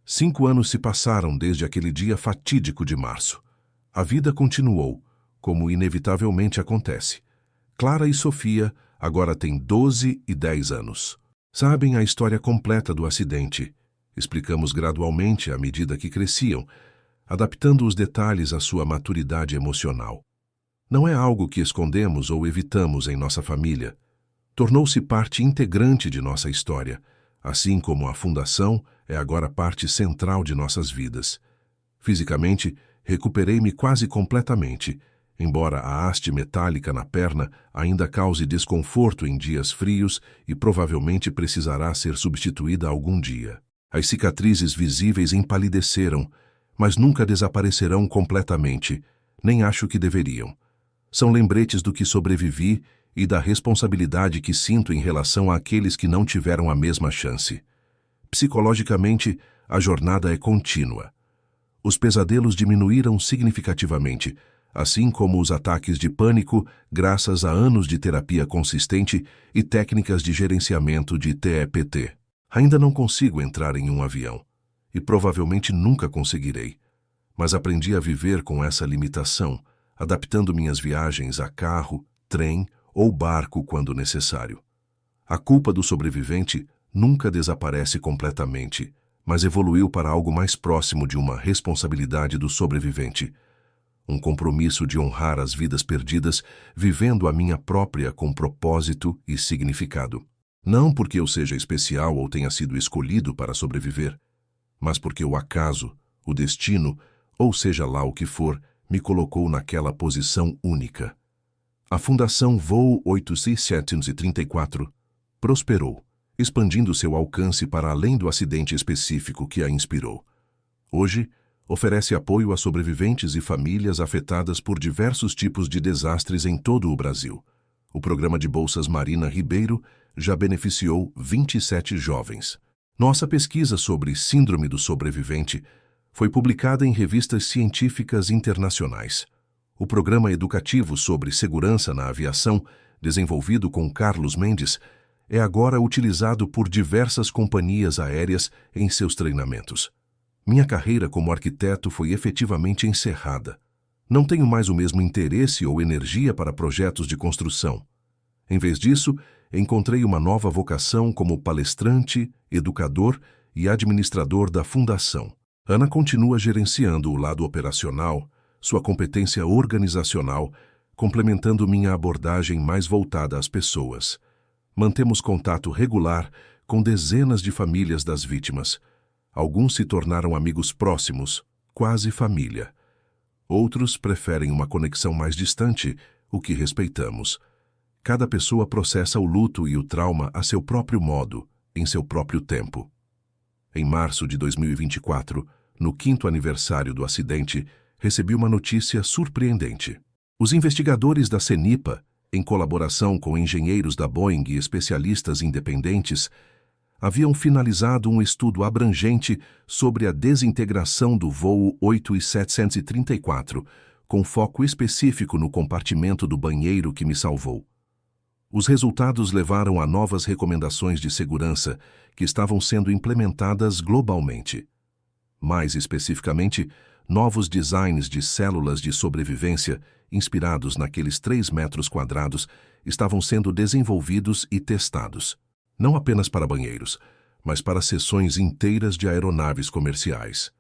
5 anos se passaram desde aquele dia fatídico de março. A vida continuou, como inevitavelmente acontece. Clara e Sofia agora têm 12 e 10 anos. Sabem a história completa do acidente. Explicamos gradualmente à medida que cresciam, adaptando os detalhes à sua maturidade emocional. Não é algo que escondemos ou evitamos em nossa família. Tornou-se parte integrante de nossa história, assim como a Fundação é agora parte central de nossas vidas. Fisicamente, recuperei-me quase completamente, embora a haste metálica na perna ainda cause desconforto em dias frios e provavelmente precisará ser substituída algum dia. As cicatrizes visíveis empalideceram, mas nunca desaparecerão completamente, nem acho que deveriam. São lembretes do que sobrevivi e da responsabilidade que sinto em relação àqueles que não tiveram a mesma chance. Psicologicamente, a jornada é contínua. Os pesadelos diminuíram significativamente, assim como os ataques de pânico, graças a anos de terapia consistente e técnicas de gerenciamento de TEPT. Ainda não consigo entrar em um avião, e provavelmente nunca conseguirei, mas aprendi a viver com essa limitação, adaptando minhas viagens a carro, trem ou barco quando necessário. A culpa do sobrevivente nunca desaparece completamente, mas evoluiu para algo mais próximo de uma responsabilidade do sobrevivente. Um compromisso de honrar as vidas perdidas, vivendo a minha própria com propósito e significado. Não porque eu seja especial ou tenha sido escolhido para sobreviver, mas porque o acaso, o destino, ou seja lá o que for, me colocou naquela posição única. A Fundação Voo 8734 prosperou, expandindo seu alcance para além do acidente específico que a inspirou. Hoje, oferece apoio a sobreviventes e famílias afetadas por diversos tipos de desastres em todo o Brasil. O programa de bolsas Marina Ribeiro já beneficiou 27 jovens. Nossa pesquisa sobre Síndrome do Sobrevivente foi publicada em revistas científicas internacionais. O programa educativo sobre segurança na aviação, desenvolvido com Carlos Mendes, é agora utilizado por diversas companhias aéreas em seus treinamentos. Minha carreira como arquiteto foi efetivamente encerrada. Não tenho mais o mesmo interesse ou energia para projetos de construção. Em vez disso, encontrei uma nova vocação como palestrante, educador e administrador da Fundação. Ana continua gerenciando o lado operacional, sua competência organizacional, complementando minha abordagem mais voltada às pessoas. Mantemos contato regular com dezenas de famílias das vítimas. Alguns se tornaram amigos próximos, quase família. Outros preferem uma conexão mais distante, o que respeitamos. Cada pessoa processa o luto e o trauma a seu próprio modo, em seu próprio tempo. Em março de 2024, no 5º aniversário do acidente, recebi uma notícia surpreendente. Os investigadores da CENIPA, em colaboração com engenheiros da Boeing e especialistas independentes, haviam finalizado um estudo abrangente sobre a desintegração do voo 8734, com foco específico no compartimento do banheiro que me salvou. Os resultados levaram a novas recomendações de segurança que estavam sendo implementadas globalmente. Mais especificamente, novos designs de células de sobrevivência, inspirados naqueles 3 metros quadrados, estavam sendo desenvolvidos e testados. Não apenas para banheiros, mas para seções inteiras de aeronaves comerciais.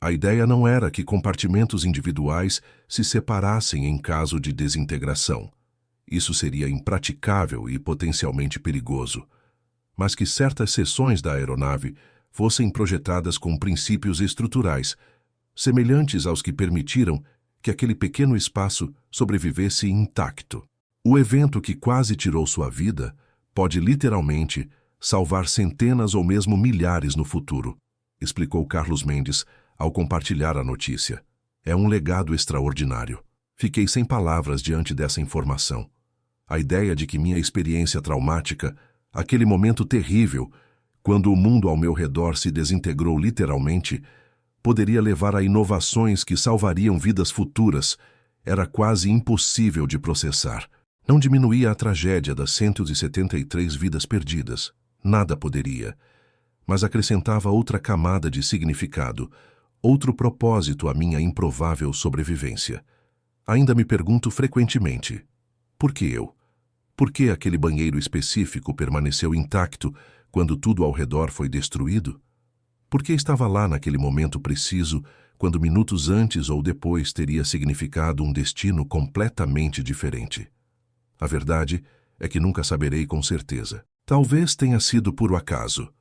A ideia não era que compartimentos individuais se separassem em caso de desintegração. Isso seria impraticável e potencialmente perigoso, mas que certas seções da aeronave fossem projetadas com princípios estruturais, semelhantes aos que permitiram que aquele pequeno espaço sobrevivesse intacto. O evento que quase tirou sua vida pode literalmente salvar centenas ou mesmo milhares no futuro, explicou Carlos Mendes ao compartilhar a notícia. É um legado extraordinário. Fiquei sem palavras diante dessa informação. A ideia de que minha experiência traumática, aquele momento terrível, quando o mundo ao meu redor se desintegrou literalmente, poderia levar a inovações que salvariam vidas futuras, era quase impossível de processar. Não diminuía a tragédia das 173 vidas perdidas. Nada poderia. Mas acrescentava outra camada de significado, outro propósito à minha improvável sobrevivência. Ainda me pergunto frequentemente: por que eu? Por que aquele banheiro específico permaneceu intacto quando tudo ao redor foi destruído? Por que estava lá naquele momento preciso, quando minutos antes ou depois teria significado um destino completamente diferente? A verdade é que nunca saberei com certeza. Talvez tenha sido puro acaso,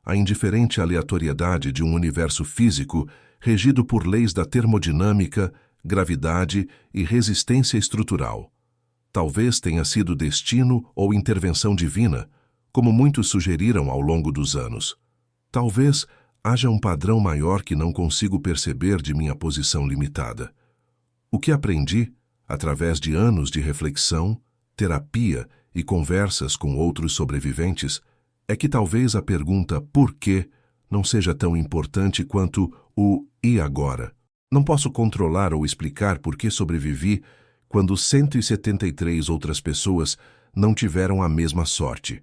a indiferente aleatoriedade de um universo físico regido por leis da termodinâmica, gravidade e resistência estrutural. Talvez tenha sido destino ou intervenção divina, como muitos sugeriram ao longo dos anos. Talvez haja um padrão maior que não consigo perceber de minha posição limitada. O que aprendi, através de anos de reflexão, terapia e conversas com outros sobreviventes, é que talvez a pergunta "por quê?" não seja tão importante quanto o "e agora?". Não posso controlar ou explicar por que sobrevivi quando 173 outras pessoas não tiveram a mesma sorte.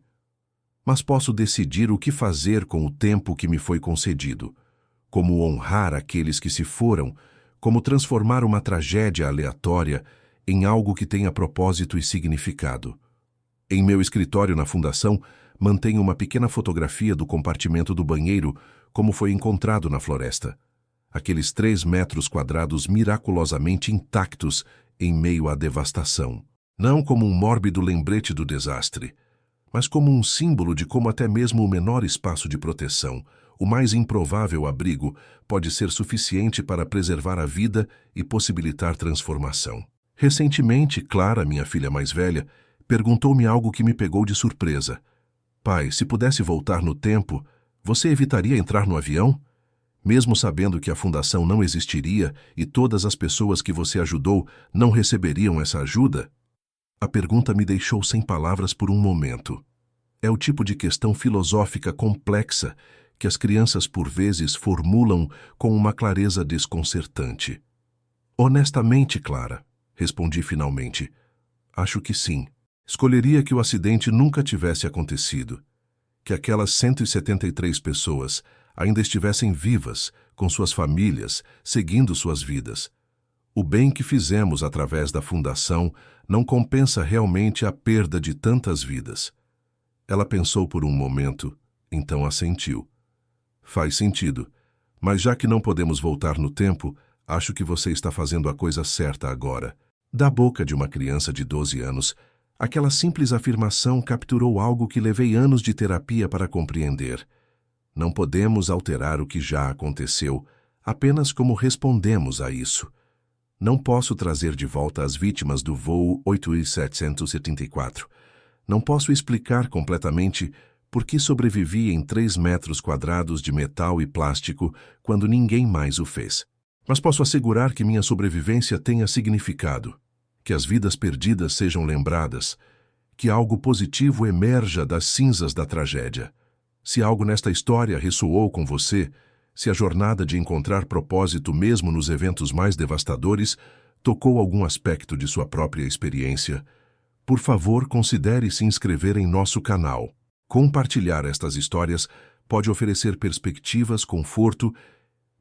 Mas posso decidir o que fazer com o tempo que me foi concedido, como honrar aqueles que se foram, como transformar uma tragédia aleatória em algo que tenha propósito e significado. Em meu escritório na fundação, mantenho uma pequena fotografia do compartimento do banheiro, como foi encontrado na floresta. Aqueles 3 metros quadrados miraculosamente intactos em meio à devastação. Não como um mórbido lembrete do desastre, mas como um símbolo de como até mesmo o menor espaço de proteção, o mais improvável abrigo, pode ser suficiente para preservar a vida e possibilitar transformação. Recentemente, Clara, minha filha mais velha, perguntou-me algo que me pegou de surpresa. Pai, se pudesse voltar no tempo, você evitaria entrar no avião? Mesmo sabendo que a fundação não existiria e todas as pessoas que você ajudou não receberiam essa ajuda? A pergunta me deixou sem palavras por um momento. É o tipo de questão filosófica complexa que as crianças por vezes formulam com uma clareza desconcertante. Honestamente, Clara, respondi finalmente, acho que sim. Escolheria que o acidente nunca tivesse acontecido, que aquelas 173 pessoas ainda estivessem vivas, com suas famílias, seguindo suas vidas. O bem que fizemos através da fundação não compensa realmente a perda de tantas vidas. Ela pensou por um momento, então assentiu. Faz sentido, mas já que não podemos voltar no tempo, acho que você está fazendo a coisa certa agora. Da boca de uma criança de 12 anos, aquela simples afirmação capturou algo que levei anos de terapia para compreender. Não podemos alterar o que já aconteceu, apenas como respondemos a isso. Não posso trazer de volta as vítimas do voo 8774. Não posso explicar completamente por que sobrevivi em 3 metros quadrados de metal e plástico quando ninguém mais o fez. Mas posso assegurar que minha sobrevivência tenha significado, que as vidas perdidas sejam lembradas, que algo positivo emerja das cinzas da tragédia. Se algo nesta história ressoou com você, se a jornada de encontrar propósito mesmo nos eventos mais devastadores tocou algum aspecto de sua própria experiência, por favor, considere se inscrever em nosso canal. Compartilhar estas histórias pode oferecer perspectivas, conforto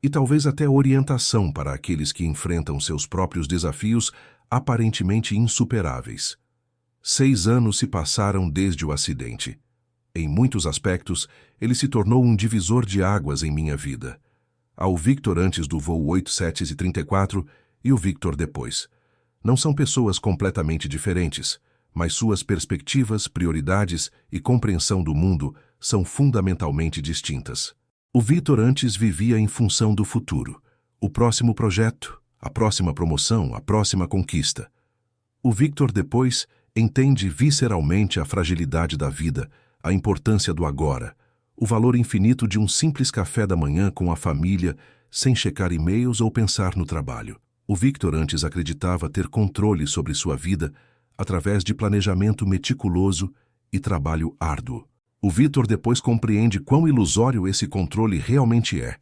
e talvez até orientação para aqueles que enfrentam seus próprios desafios aparentemente insuperáveis. 6 anos se passaram desde o acidente. Em muitos aspectos, ele se tornou um divisor de águas em minha vida. Há o Victor antes do voo 8734 e o Victor depois. Não são pessoas completamente diferentes, mas suas perspectivas, prioridades e compreensão do mundo são fundamentalmente distintas. O Victor antes vivia em função do futuro, o próximo projeto, a próxima promoção, a próxima conquista. O Victor depois entende visceralmente a fragilidade da vida, a importância do agora, o valor infinito de um simples café da manhã com a família, sem checar e-mails ou pensar no trabalho. O Victor antes acreditava ter controle sobre sua vida através de planejamento meticuloso e trabalho árduo. O Victor depois compreende quão ilusório esse controle realmente é.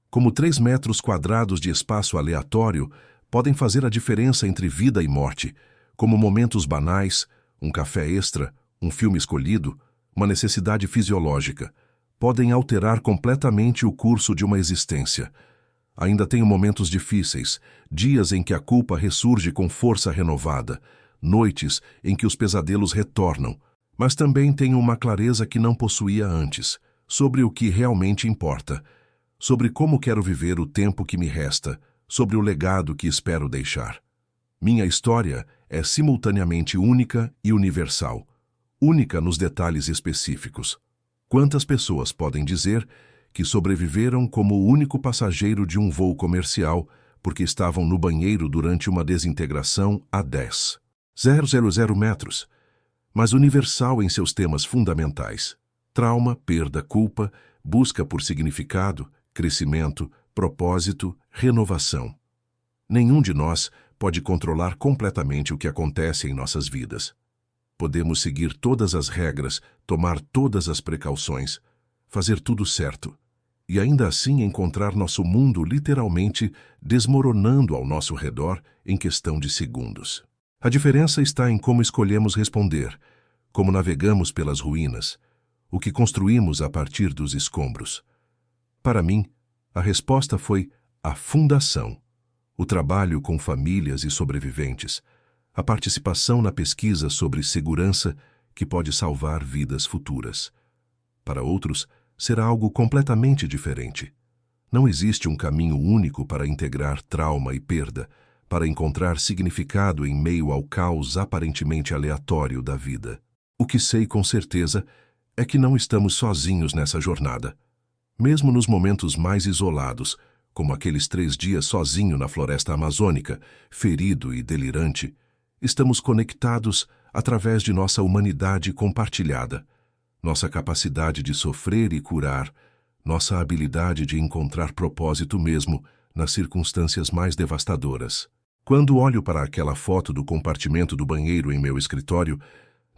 Como 3 metros quadrados de espaço aleatório podem fazer a diferença entre vida e morte, como momentos banais, um café extra, um filme escolhido, uma necessidade fisiológica, podem alterar completamente o curso de uma existência. Ainda tenho momentos difíceis, dias em que a culpa ressurge com força renovada, noites em que os pesadelos retornam, mas também tenho uma clareza que não possuía antes, sobre o que realmente importa, sobre como quero viver o tempo que me resta, sobre o legado que espero deixar. Minha história é simultaneamente única e universal, única nos detalhes específicos. Quantas pessoas podem dizer que sobreviveram como o único passageiro de um voo comercial porque estavam no banheiro durante uma desintegração a 10,000 metros, mas universal em seus temas fundamentais: trauma, perda, culpa, busca por significado, crescimento, propósito, renovação. Nenhum de nós pode controlar completamente o que acontece em nossas vidas. Podemos seguir todas as regras, tomar todas as precauções, fazer tudo certo, e ainda assim encontrar nosso mundo literalmente desmoronando ao nosso redor em questão de segundos. A diferença está em como escolhemos responder, como navegamos pelas ruínas, o que construímos a partir dos escombros. Para mim, a resposta foi a fundação, o trabalho com famílias e sobreviventes, a participação na pesquisa sobre segurança que pode salvar vidas futuras. Para outros, será algo completamente diferente. Não existe um caminho único para integrar trauma e perda, para encontrar significado em meio ao caos aparentemente aleatório da vida. O que sei com certeza é que não estamos sozinhos nessa jornada. Mesmo nos momentos mais isolados, como aqueles 3 dias sozinho na floresta amazônica, ferido e delirante, estamos conectados através de nossa humanidade compartilhada, nossa capacidade de sofrer e curar, nossa habilidade de encontrar propósito mesmo nas circunstâncias mais devastadoras. Quando olho para aquela foto do compartimento do banheiro em meu escritório,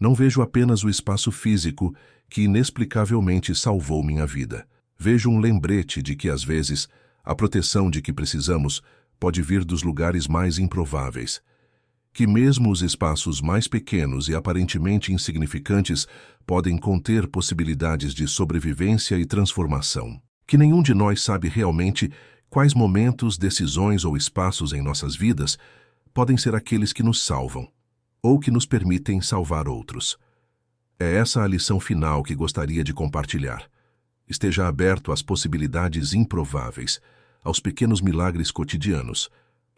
não vejo apenas o espaço físico que inexplicavelmente salvou minha vida. Vejo um lembrete de que, às vezes, a proteção de que precisamos pode vir dos lugares mais improváveis. Que mesmo os espaços mais pequenos e aparentemente insignificantes podem conter possibilidades de sobrevivência e transformação. Que nenhum de nós sabe realmente quais momentos, decisões ou espaços em nossas vidas podem ser aqueles que nos salvam, ou que nos permitem salvar outros. É essa a lição final que gostaria de compartilhar. Esteja aberto às possibilidades improváveis, aos pequenos milagres cotidianos,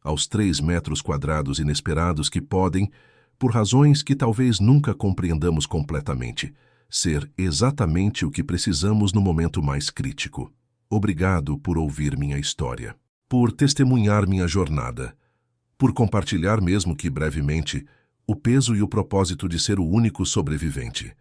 aos 3 metros quadrados inesperados que podem, por razões que talvez nunca compreendamos completamente, ser exatamente o que precisamos no momento mais crítico. Obrigado por ouvir minha história, por testemunhar minha jornada, por compartilhar, mesmo que brevemente, o peso e o propósito de ser o único sobrevivente.